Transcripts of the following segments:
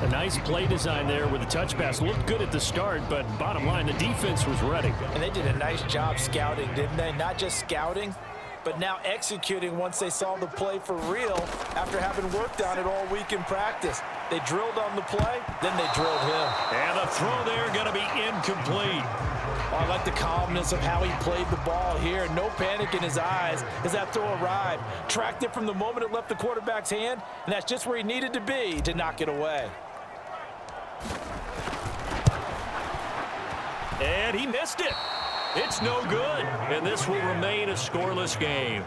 A nice play design there with the touch pass. Looked good at the start, but bottom line, the defense was ready. And they did a nice job scouting, didn't they? Not just scouting, but now executing once they saw the play for real after having worked on it all week in practice. They drilled on the play, then they drilled him. And the throw there going to be incomplete. Oh, I like the calmness of how he played the ball here. No panic in his eyes as that throw arrived. Tracked it from the moment it left the quarterback's hand, and that's just where he needed to be to knock it away. And he missed it. It's no good, and this will remain a scoreless game.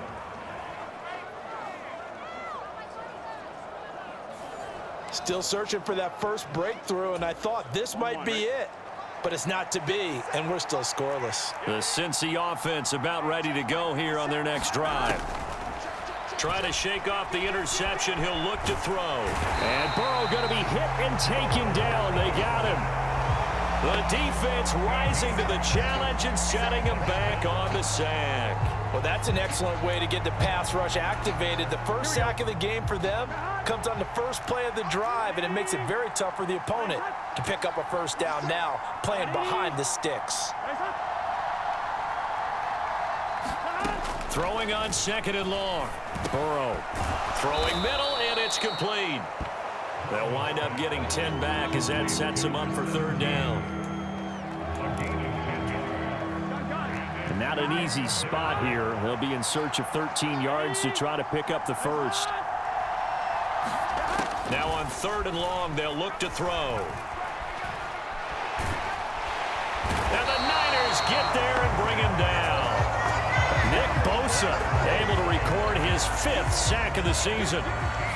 Still searching for that first breakthrough, and I thought this might be it. But it's not to be, and we're still scoreless. The Cincy offense about ready to go here on their next drive. Try to shake off the interception. He'll look to throw. And Burrow going to be hit and taken down. They got him. The defense rising to the challenge and setting him back on the sack. Well, that's an excellent way to get the pass rush activated. The first sack of the game for them comes on the first play of the drive, and it makes it very tough for the opponent to pick up a first down now, playing behind the sticks. Throwing on second and long. Burrow throwing middle, and it's complete. They'll wind up getting 10 back as that sets them up for third down. And not an easy spot here. They'll be in search of 13 yards to try to pick up the first. Now on third and long, they'll look to throw. And the Niners get there and bring him down. Nick Bosa able to record his 5th sack of the season.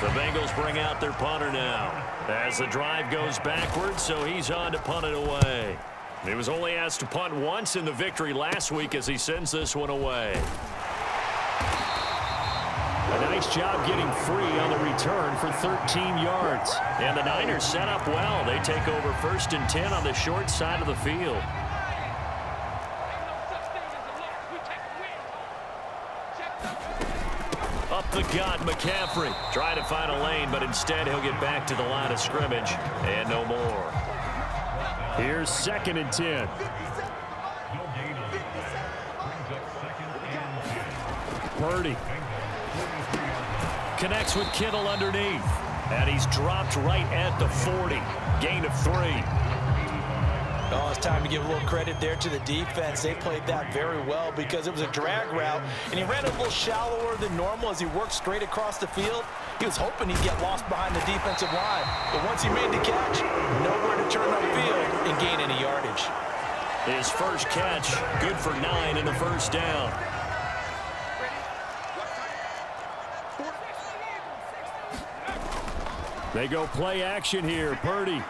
The Bengals bring out their punter now as the drive goes backwards, so he's on to punt it away. He was only asked to punt once in the victory last week as he sends this one away. A nice job getting free on the return for 13 yards. And the Niners set up well. They take over 1st and 10 on the short side of the field. Up the gut, McCaffrey. Trying to find a lane, but instead he'll get back to the line of scrimmage. And no more. Here's 2nd and 10. Purdy connects with Kittle underneath. And he's dropped right at the 40. Gain of 3. Oh, it's time to give a little credit there to the defense. They played that very well because it was a drag route, and he ran a little shallower than normal as he worked straight across the field. He was hoping he'd get lost behind the defensive line, but once he made the catch, nowhere to turn upfield and gain any yardage. His first catch, good for 9 in the first down. They go play action here. Purdy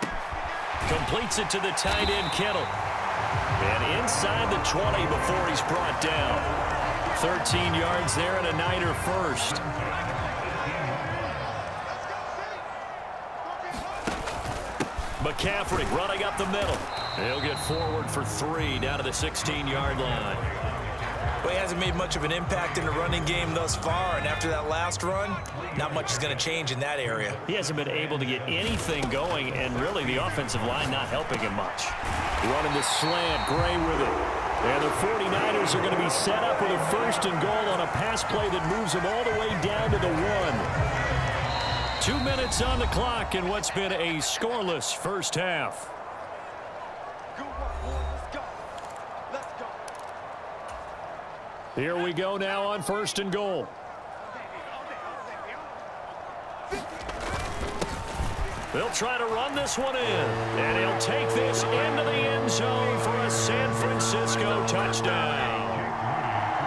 completes it to the tight end, Kittle. And inside the 20 before he's brought down. 13 yards there and a Niner first. McCaffrey running up the middle. He'll get forward for 3 down to the 16-yard line. Well, he hasn't made much of an impact in the running game thus far, and after that last run, not much is going to change in that area. He hasn't been able to get anything going, and really the offensive line not helping him much. Running the slant, Gray with it. And the 49ers are going to be set up with a 1st and goal on a pass play that moves them all the way down to the 1. 2 minutes on the clock in what's been a scoreless first half. Here we go now on 1st and goal. They'll try to run this one in, and he'll take this into the end zone for a San Francisco touchdown.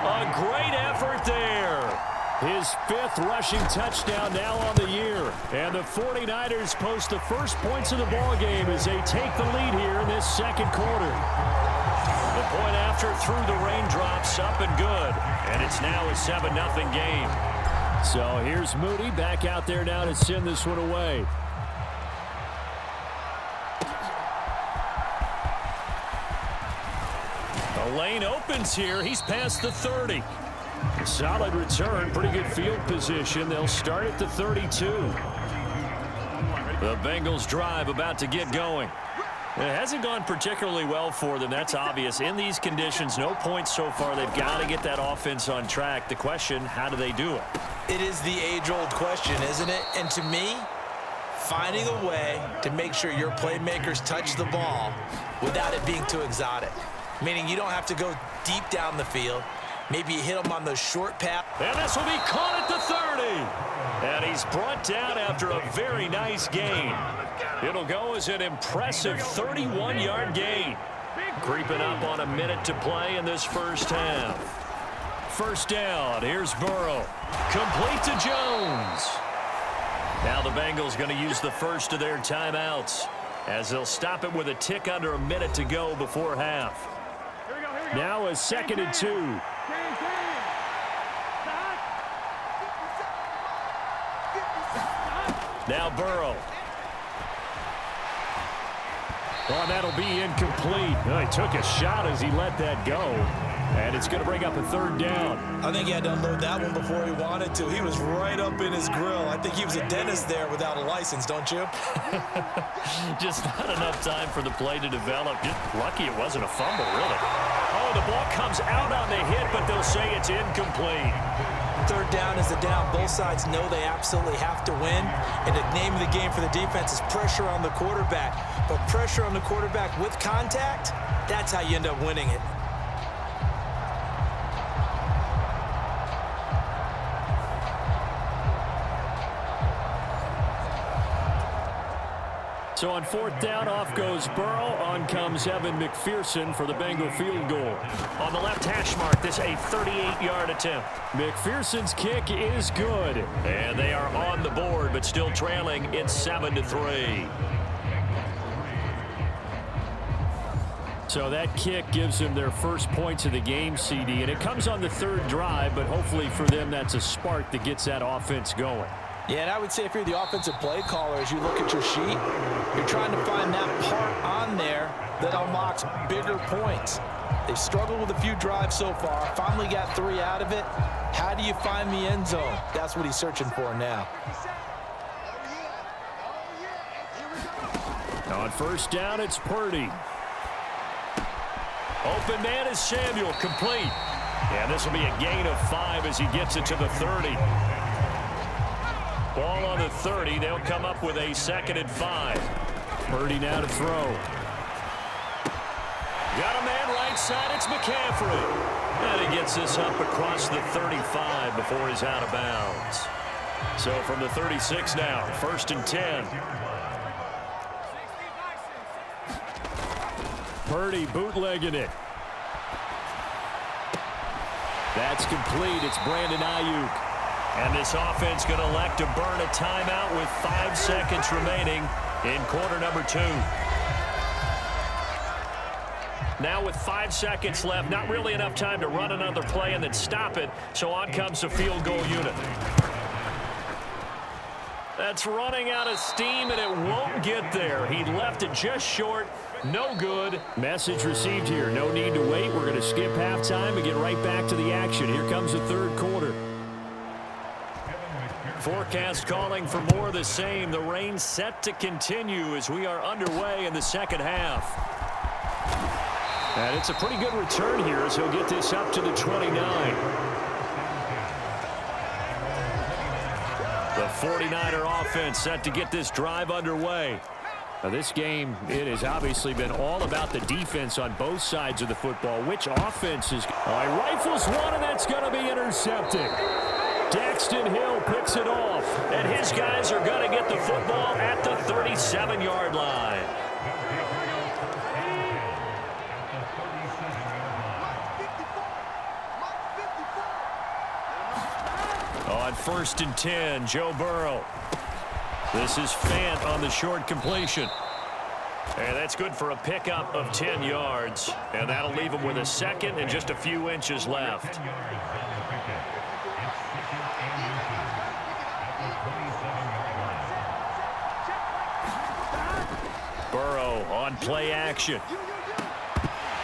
A great effort there. His 5th rushing touchdown now on the year. And the 49ers post the first points of the ballgame as they take the lead here in this second quarter. The point after through the raindrops, up and good. And it's now a 7-0 game. So here's Moody back out there now to send this one away. The lane opens here. He's past the 30. Solid return, pretty good field position. They'll start at the 32. The Bengals drive about to get going. It hasn't gone particularly well for them. That's obvious. In these conditions, no points so far. They've got to get that offense on track. The question, how do they do it? It is the age-old question, isn't it? And to me, finding a way to make sure your playmakers touch the ball without it being too exotic. Meaning you don't have to go deep down the field. Maybe you hit them on those short pass. And this will be caught at the 30. And he's brought down after a very nice gain. It'll go as an impressive 31-yard gain. Creeping up on a minute to play in this first half. First down, here's Burrow. Complete to Jones. Now the Bengals going to use the first of their timeouts as they'll stop it with a tick under a minute to go before half. Now a 2nd and 2. Now Burrow. Oh, that'll be incomplete. Oh, he took a shot as he let that go. And it's going to bring up a 3rd down. I think he had to unload that one before he wanted to. He was right up in his grill. I think he was a dentist there without a license, don't you? Just not enough time for the play to develop. Just lucky it wasn't a fumble, really. Oh, the ball comes out on the hit, but they'll say it's incomplete. 3rd down is the down. Both sides know they absolutely have to win. And the name of the game for the defense is pressure on the quarterback. But pressure on the quarterback with contact, that's how you end up winning it. So on 4th down, off goes Burrow. On comes Evan McPherson for the Bengal field goal. On the left hash mark, this a 38-yard attempt. McPherson's kick is good. And they are on the board, but still trailing. It's 7-3. So that kick gives them their first points of the game, CD. And it comes on the 3rd drive, but hopefully for them that's a spark that gets that offense going. Yeah, and I would say if you're the offensive play caller, as you look at your sheet, you're trying to find that part on there that unlocks bigger points. They've struggled with a few drives so far, finally got 3 out of it. How do you find the end zone? That's what he's searching for now. On 1st down, it's Purdy. Open man is Samuel, complete. And this will be a gain of 5 as he gets it to the 30. Ball on the 30. They'll come up with a 2nd and 5. Purdy now to throw. Got a man right side. It's McCaffrey. And he gets this up across the 35 before he's out of bounds. So from the 36 now, 1st and 10. Purdy bootlegging it. That's complete. It's Brandon Ayuk. And this offense going to elect to burn a timeout with 5 seconds remaining in quarter number 2. Now with 5 seconds left, not really enough time to run another play and then stop it, so on comes the field goal unit. That's running out of steam, and it won't get there. He left it just short. No good. Message received here. No need to wait. We're going to skip halftime and get right back to the action. Here comes the 3rd quarter. Forecast calling for more of the same. The rain set to continue as we are underway in the 2nd half. And it's a pretty good return here as he'll get this up to the 29. The 49er offense set to get this drive underway. Now this game, it has obviously been all about the defense on both sides of the football. Which offense is... Oh, he rifles one, and that's going to be intercepted. Daxton Hill picks it off, and his guys are going to get the football at the 37-yard line. On 1st and 10, Joe Burrow. This is Fant on the short completion. And that's good for a pickup of 10 yards. And that'll leave him with a 2nd and just a few inches left. Burrow on play action.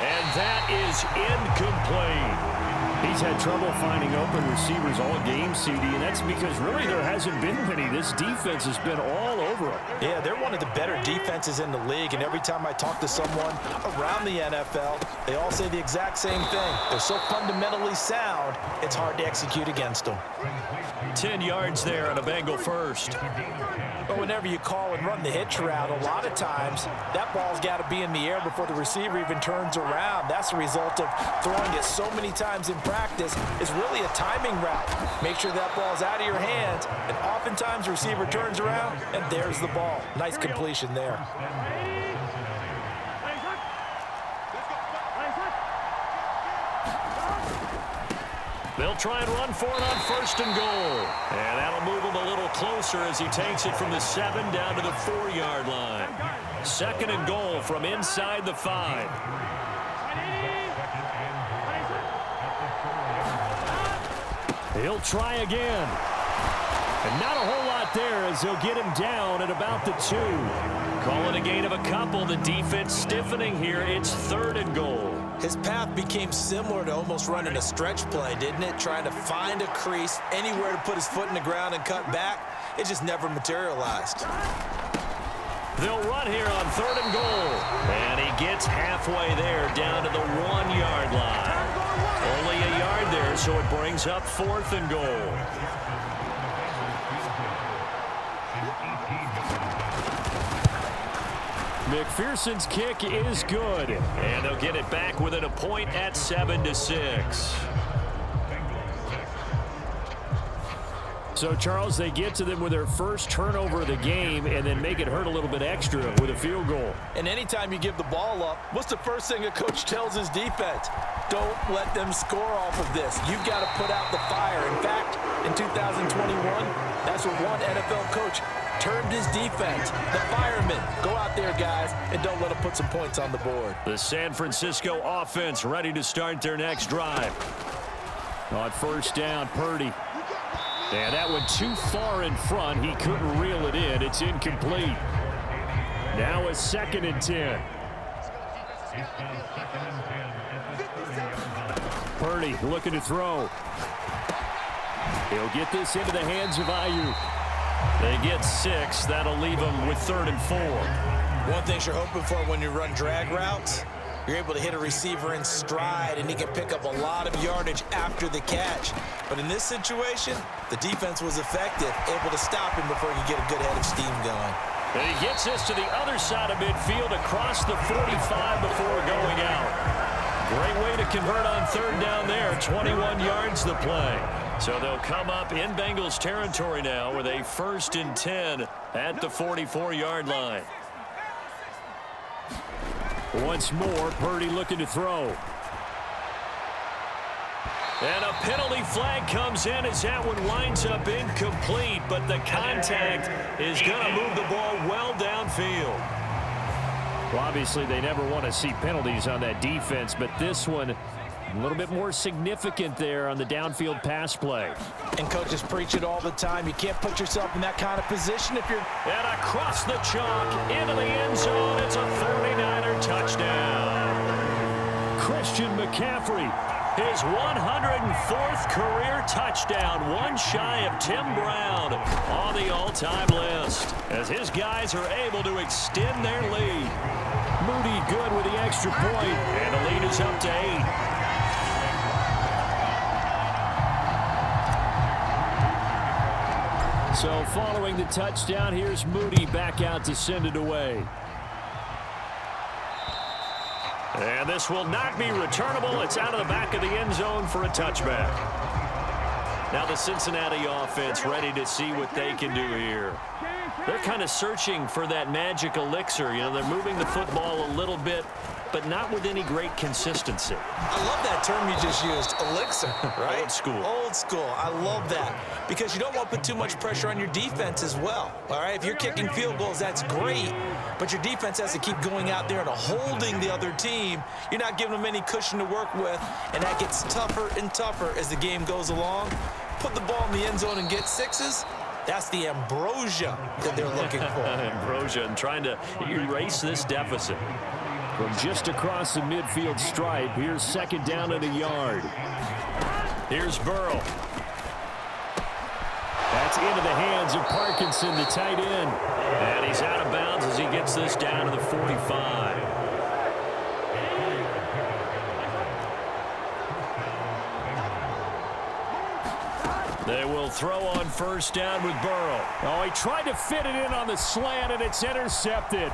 And that is incomplete. He's had trouble finding open receivers all game, CD, and that's because really there hasn't been many. This defense has been all over them. Yeah, they're one of the better defenses in the league, and every time I talk to someone around the NFL, they all say the exact same thing. They're so fundamentally sound, it's hard to execute against them. 10 yards there on a Bengal first. But whenever you call and run the hitch route, a lot of times that ball's got to be in the air before the receiver even turns around. That's a result of throwing it so many times in practice. It's really a timing route. Make sure that ball's out of your hands, and oftentimes the receiver turns around, and there's the ball. Nice completion there. They'll try and run for it on 1st and goal. And that'll move him a little closer as he takes it from the 7 down to the 4-yard line. 2nd and goal from inside the 5. He'll try again. And not a whole lot there as he'll get him down at about the 2. Call it a gain of a couple. The defense stiffening here. It's 3rd and goal. His path became similar to almost running a stretch play, didn't it? Trying to find a crease, anywhere to put his foot in the ground and cut back. It just never materialized. They'll run here on 3rd and goal. And he gets halfway there down to the 1-yard line. Only a yard there, so it brings up 4th and goal. McPherson's kick is good. And they'll get it back within a point at 7-6. So, Charles, they get to them with their first turnover of the game and then make it hurt a little bit extra with a field goal. And anytime you give the ball up, what's the first thing a coach tells his defense? Don't let them score off of this. You've got to put out the fire. In fact, in 2021, that's what one NFL coach termed his defense, the firemen. Go out there, guys, and don't let them put some points on the board. The San Francisco offense ready to start their next drive. On 1st down, Purdy. And that one too far in front. He couldn't reel it in. It's incomplete. Now a 2nd and 10. Purdy looking to throw. He'll get this into the hands of Ayuk. They get 6. That'll leave them with 3rd and 4. One thing you're hoping for when you run drag routes, you're able to hit a receiver in stride, and he can pick up a lot of yardage after the catch. But in this situation, the defense was effective, able to stop him before he could get a good head of steam going. And he gets this to the other side of midfield across the 45 before going out. Great way to convert on 3rd down there. 21 yards the play. So they'll come up in Bengals territory now with a 1st and 10 at the 44-yard line. Once more, Purdy looking to throw. And a penalty flag comes in as that one winds up incomplete, but the contact is going to move the ball well downfield. Well, obviously, they never want to see penalties on that defense, but this one a little bit more significant there on the downfield pass play. And coaches preach it all the time. You can't put yourself in that kind of position if you're... And across the chalk into the end zone. It's a 49er touchdown. Christian McCaffrey, his 104th career touchdown, one shy of Tim Brown on the all-time list, as his guys are able to extend their lead. Moody good with the extra point, and the lead is up to 8. So following the touchdown, here's Moody back out to send it away. And this will not be returnable. It's out of the back of the end zone for a touchback. Now the Cincinnati offense ready to see what they can do here. They're kind of searching for that magic elixir. You know, they're moving the football a little bit, but not with any great consistency. I love that term you just used, elixir, right? Old school. Old school. I love that because you don't want to put too much pressure on your defense as well, all right? If you're kicking field goals, that's great, but your defense has to keep going out there and holding the other team. You're not giving them any cushion to work with, and that gets tougher and tougher as the game goes along. Put the ball in the end zone and get 6s. That's the ambrosia that they're looking for. Ambrosia, and trying to erase this deficit. From just across the midfield stripe, here's 2nd down at a yard. Here's Burrow. That's It's into the hands of Parkinson, the tight end. And he's out of bounds as he gets this down to the 45. They will throw on first down with Burrow. Oh, he tried to fit it in on the slant, and it's intercepted.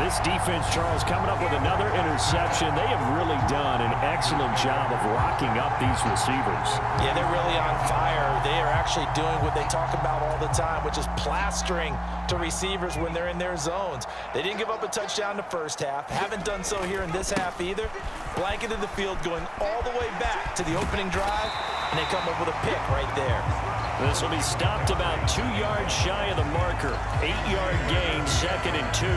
This defense, Charles, coming up with another interception. They have really done an excellent job of locking up these receivers. Yeah, they're really on fire. They are actually doing what they talk about all the time, which is plastering to receivers when they're in their zones. They didn't give up a touchdown the first half. Haven't done so here in this half either. Blanketed the field going all the way back to the opening drive, and they come up with a pick right there. This will be stopped about 2 yards shy of the marker. 8-yard gain, 2nd and 2.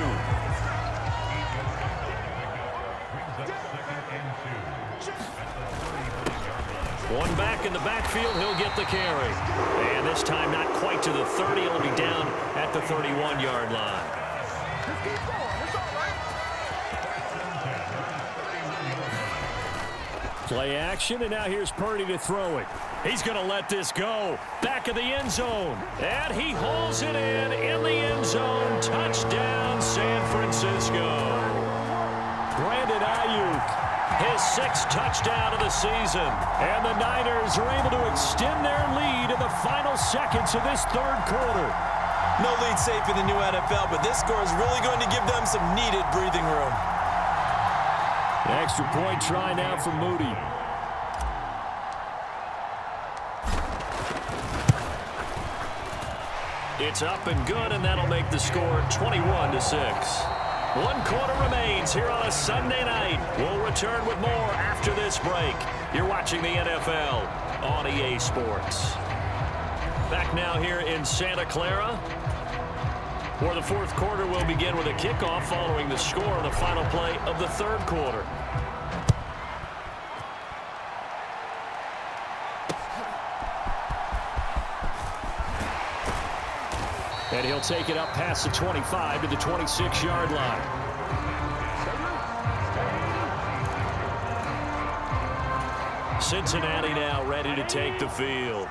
One back in the backfield, he'll get the carry. And this time not quite to the 30, it'll be down at the 31-yard line. Play action, and now here's Purdy to throw it. He's going to let this go. Back of the end zone. And he hauls it in the end zone. Touchdown, San Francisco. Brandon Ayuk. His 6th touchdown of the season. And the Niners are able to extend their lead in the final seconds of this 3rd quarter. No lead safe in the new NFL, but this score is really going to give them some needed breathing room. Extra point try now for Moody. It's up and good, and that'll make the score 21-6. 1 quarter remains here on a Sunday night. We'll return with more after this break. You're watching the NFL on EA Sports. Back now here in Santa Clara, where the 4th quarter will begin with a kickoff following the score on the final play of the 3rd quarter. And he'll take it up past the 25 to the 26-yard line. Cincinnati now ready to take the field.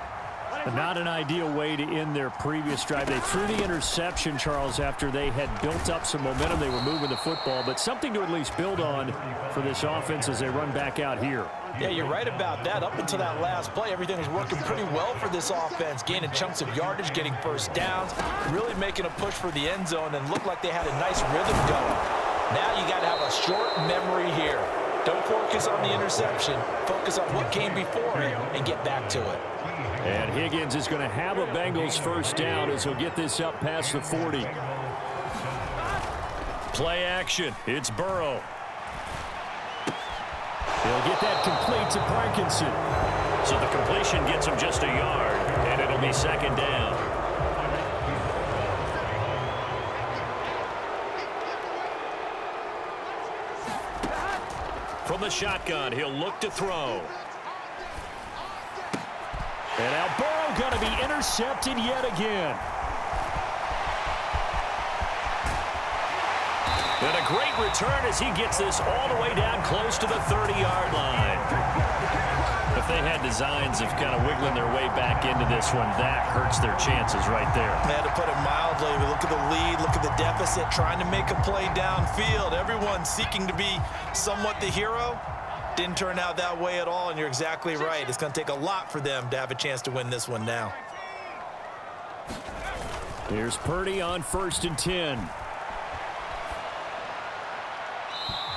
Not an ideal way to end their previous drive. They threw the interception, Charles, after they had built up some momentum. They were moving the football, but something to at least build on for this offense as they run back out here. Yeah, you're right about that. Up until that last play, everything was working pretty well for this offense, gaining chunks of yardage, getting first downs, really making a push for the end zone, and looked like they had a nice rhythm going. Now you got to have a short memory here. Don't focus on the interception. Focus on what came before it and get back to it. And Higgins is going to have a Bengals first down as he'll get this up past the 40. Play action. It's Burrow. He'll get that complete to Parkinson. So the completion gets him just a yard, and it'll be 2nd down. From the shotgun, he'll look to throw. And now Burrow going to be intercepted yet again. And a great return as he gets this all the way down close to the 30-yard line. If they had designs of kind of wiggling their way back into this one, that hurts their chances right there. They had to put it mildly. But look at the lead, look at the deficit, trying to make a play downfield. Everyone seeking to be somewhat the hero. Didn't turn out that way at all, and you're exactly right. It's going to take a lot for them to have a chance to win this one now. Here's Purdy on 1st and 10.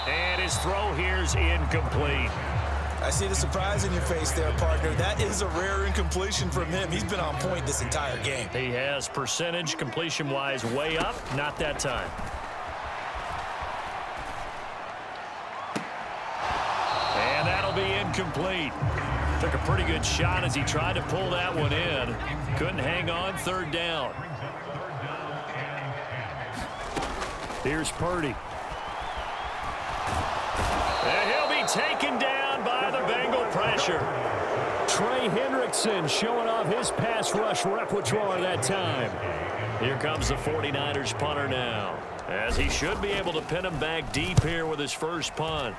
And his throw here's incomplete. I see the surprise in your face there, partner. That is a rare incompletion from him. He's been on point this entire game. He has percentage completion-wise way up. Not that time. And that'll be incomplete. Took a pretty good shot as he tried to pull that one in. Couldn't hang on. 3rd down. Here's Purdy. And he'll be taken down by the Bengal pressure. Trey Hendrickson showing off his pass rush repertoire that time. Here comes the 49ers punter now, as he should be able to pin him back deep here with his first punt.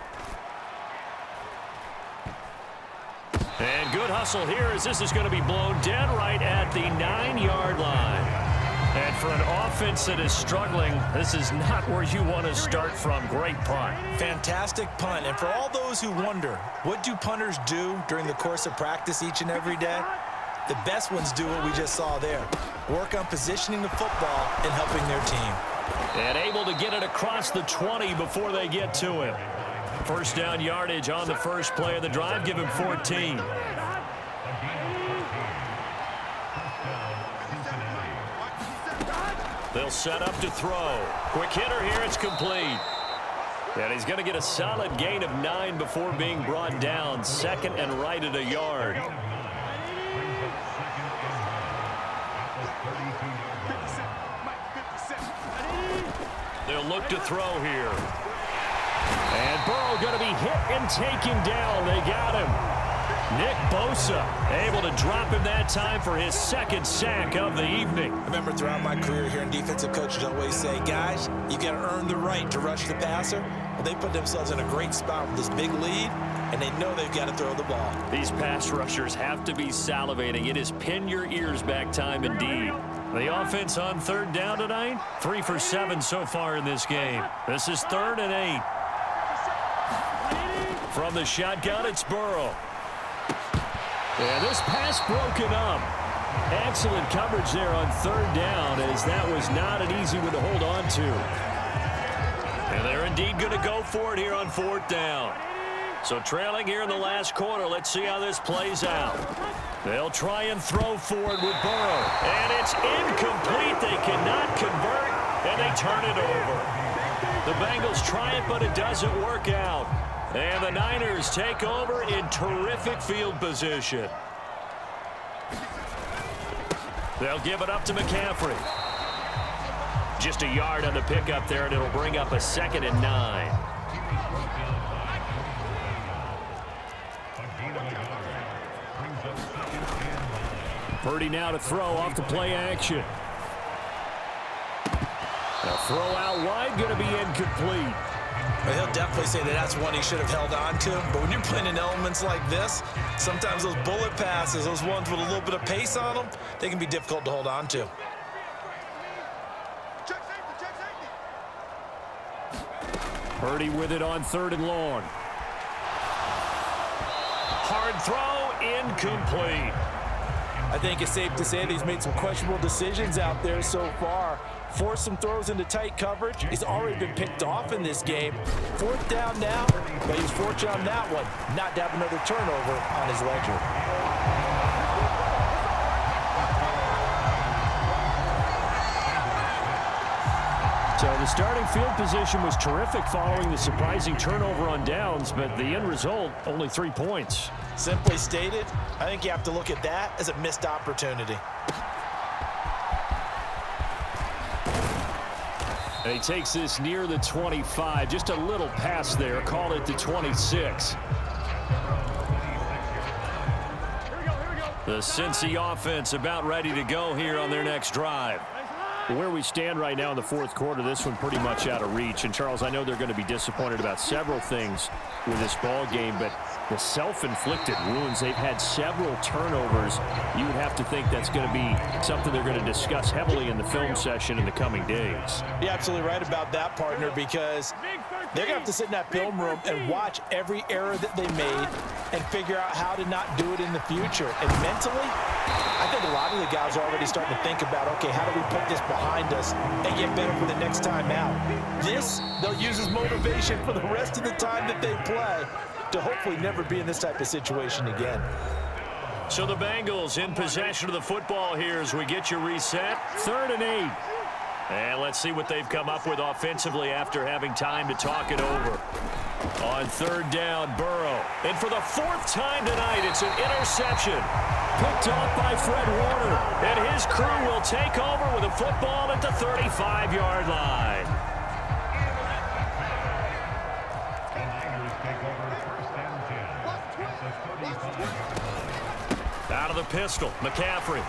And good hustle here as this is going to be blown dead right at the 9-yard line. And for an offense that is struggling, this is not where you want to start from. Great punt. Fantastic punt. And for all those who wonder, what do punters do during the course of practice each and every day? The best ones do what we just saw there. Work on positioning the football and helping their team. And able to get it across the 20 before they get to him. First down yardage on the first play of the drive. Give him 14. They'll set up to throw. Quick hitter here. It's complete. And he's going to get a solid gain of 9 before being brought down. Second and right at a yard. They'll look to throw here. And Burrow going to be hit and taken down. They got him. Nick Bosa able to drop him that time for his second sack of the evening. I remember throughout my career here in defensive coaches always say, guys, you got to earn the right to rush the passer. Well, they put themselves in a great spot with this big lead, and they know they've got to throw the ball. These pass rushers have to be salivating. It is pin your ears back time indeed. The offense on third down tonight, 3 for 7 so far in this game. This is 3rd and 8. From the shotgun, it's Burrow. And this pass broken up. Excellent coverage there on third down, as that was not an easy one to hold on to. And they're indeed going to go for it here on 4th down. So trailing here in the last quarter, let's see how this plays out. They'll try and throw forward with Burrow. And it's incomplete. They cannot convert, and they turn it over. The Bengals try it, but it doesn't work out. And the Niners take over in terrific field position. They'll give it up to McCaffrey. Just a yard on the pickup there, and it'll bring up a 2nd and 9. Purdy now to throw off the play action. A throw out wide, going to be incomplete. Well, he'll definitely say that that's one he should have held on to. But when you're playing in elements like this, sometimes those bullet passes, those ones with a little bit of pace on them, they can be difficult to hold on to. Purdy with it on 3rd and long. Hard throw, incomplete. I think it's safe to say that he's made some questionable decisions out there so far. Forced some throws into tight coverage. He's already been picked off in this game. 4th down now, but he's fortunate on that one not to have another turnover on his ledger. So the starting field position was terrific following the surprising turnover on downs, but the end result, only 3 points. Simply stated, I think you have to look at that as a missed opportunity. And he takes this near the 25. Just a little pass there. Call it the 26. The Cincy offense about ready to go here on their next drive. Where we stand right now in the 4th quarter, this one pretty much out of reach. And, Charles, I know they're going to be disappointed about several things with this ball game, but the self-inflicted wounds, they've had several turnovers. You would have to think that's going to be something they're going to discuss heavily in the film session in the coming days. You're absolutely right about that, partner, because they're going to have to sit in that film room and watch every error that they made and figure out how to not do it in the future. And mentally, I think a lot of the guys are already starting to think about, okay, how do we put this behind us and get better for the next time out? This, they'll use as motivation for the rest of the time that they play to hopefully never be in this type of situation again. So the Bengals in possession of the football here as we get you reset. 3rd and 8. And let's see what they've come up with offensively after having time to talk it over. On 3rd down, Burrow. And for the 4th time tonight, it's an interception. Picked off by Fred Warner. And his crew will take over with a football at the 35-yard line. Out of the pistol, McCaffrey.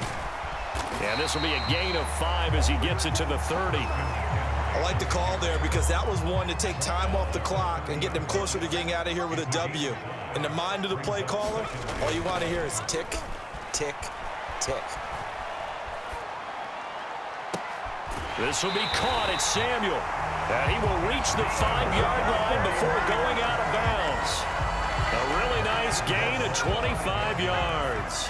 And this will be a gain of 5 as he gets it to the 30. I like the call there because that was one to take time off the clock and get them closer to getting out of here with a W. In the mind of the play caller, all you want to hear is tick, tick, tick. This will be caught at Samuel. And he will reach the 5-yard line before going out of bounds. A really nice gain of 25 yards.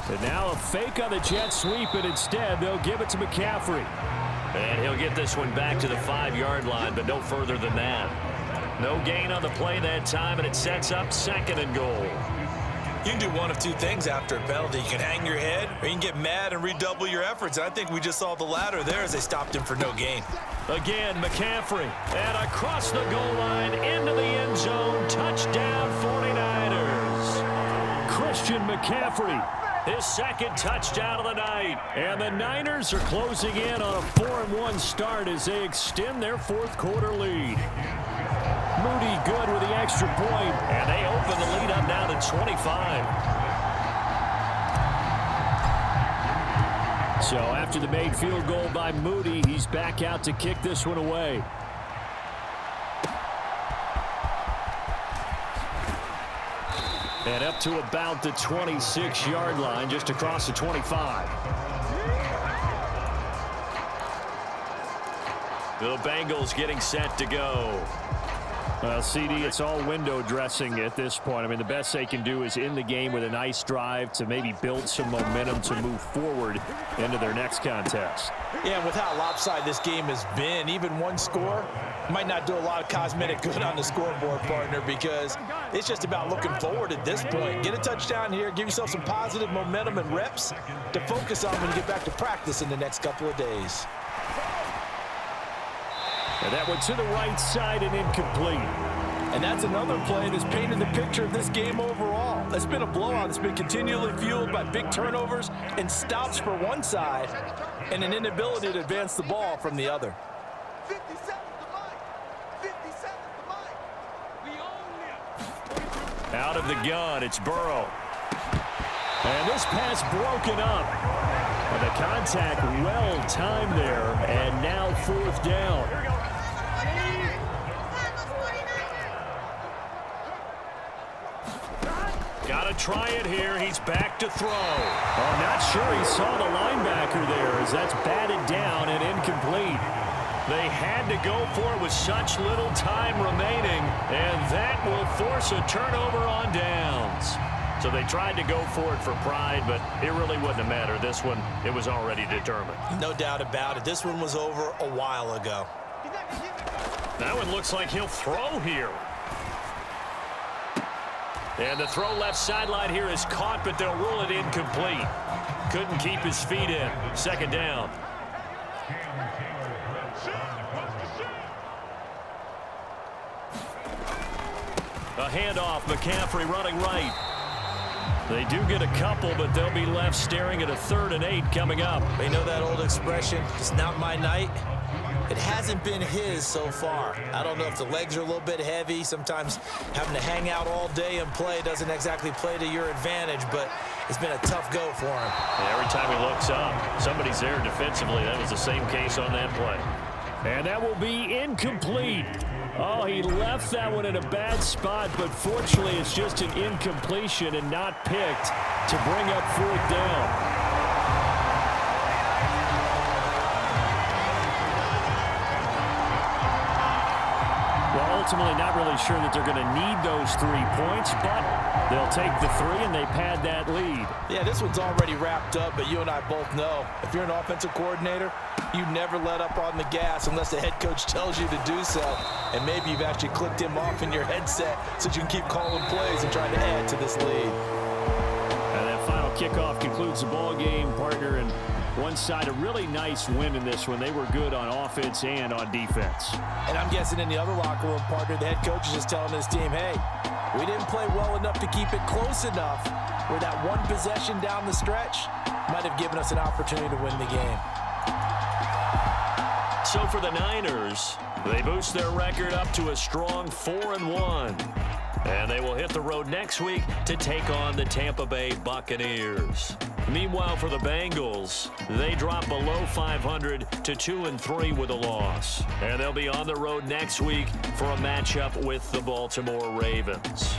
And now a fake on the jet sweep, and instead they'll give it to McCaffrey. And he'll get this one back to the 5-yard line, but no further than that. No gain on the play that time, and it sets up 2nd and goal. You can do one of two things after a penalty. You can hang your head, or you can get mad and redouble your efforts. And I think we just saw the latter there as they stopped him for no gain. Again, McCaffrey. And across the goal line, into the end zone. Touchdown, 49ers. Christian McCaffrey. His 2nd touchdown of the night. And the Niners are closing in on a 4-1 start as they extend their 4th quarter lead. Moody good with the extra point. And they open the lead up now to 25. So after the made field goal by Moody, he's back out to kick this one away. And up to about the 26-yard line, just across the 25. The Bengals getting set to go. Well, CD, it's all window dressing at this point. I mean, the best they can do is in the game with a nice drive to maybe build some momentum to move forward into their next contest. Yeah, with how lopsided this game has been, even one score might not do a lot of cosmetic good on the scoreboard, partner, because it's just about looking forward at this point. Get a touchdown here, give yourself some positive momentum and reps to focus on when you get back to practice in the next couple of days. And that one to the right side and incomplete. And that's another play that's painted the picture of this game overall. It's been a blowout. It's been continually fueled by big turnovers and stops for one side and an inability to advance the ball from the other. Out of the gun, it's Burrow. And this pass broken up. And the contact well timed there, and now 4th down. Got to try it here. He's back to throw. Oh, not sure he saw the linebacker there as that's batted down and incomplete. They had to go for it with such little time remaining, and that will force a turnover on downs. So they tried to go for it for pride, but it really wouldn't have mattered. This one, it was already determined. No doubt about it. This one was over a while ago. That one looks like he'll throw here. And the throw left sideline here is caught, but they'll rule it incomplete. Couldn't keep his feet in. 2nd down. A handoff, McCaffrey running right. They do get a couple, but they'll be left staring at a 3rd and 8 coming up. They know that old expression, it's not my night. It hasn't been his so far. I don't know if the legs are a little bit heavy. Sometimes having to hang out all day and play doesn't exactly play to your advantage, but it's been a tough go for him. And every time he looks up, somebody's there defensively. That was the same case on that play. And that will be incomplete. Oh, he left that one in a bad spot, but fortunately it's just an incompletion and not picked to bring up 4th down. Well, ultimately not really sure that they're going to need those 3 points, but they'll take the 3 and they pad that lead. Yeah, this one's already wrapped up, but you and I both know if you're an offensive coordinator, you never let up on the gas unless the head coach tells you to do so. And maybe you've actually clicked him off in your headset so you can keep calling plays and trying to add to this lead. And that final kickoff concludes the ball game, partner, and one side a really nice win in this one. They were good on offense and on defense. And I'm guessing in the other locker room, partner, the head coach is just telling his team, hey, we didn't play well enough to keep it close enough where that one possession down the stretch might have given us an opportunity to win the game. So for the Niners, they boost their record up to a strong 4-1. And they will hit the road next week to take on the Tampa Bay Buccaneers. Meanwhile, for the Bengals, they drop below 500 to 2-3 with a loss. And they'll be on the road next week for a matchup with the Baltimore Ravens.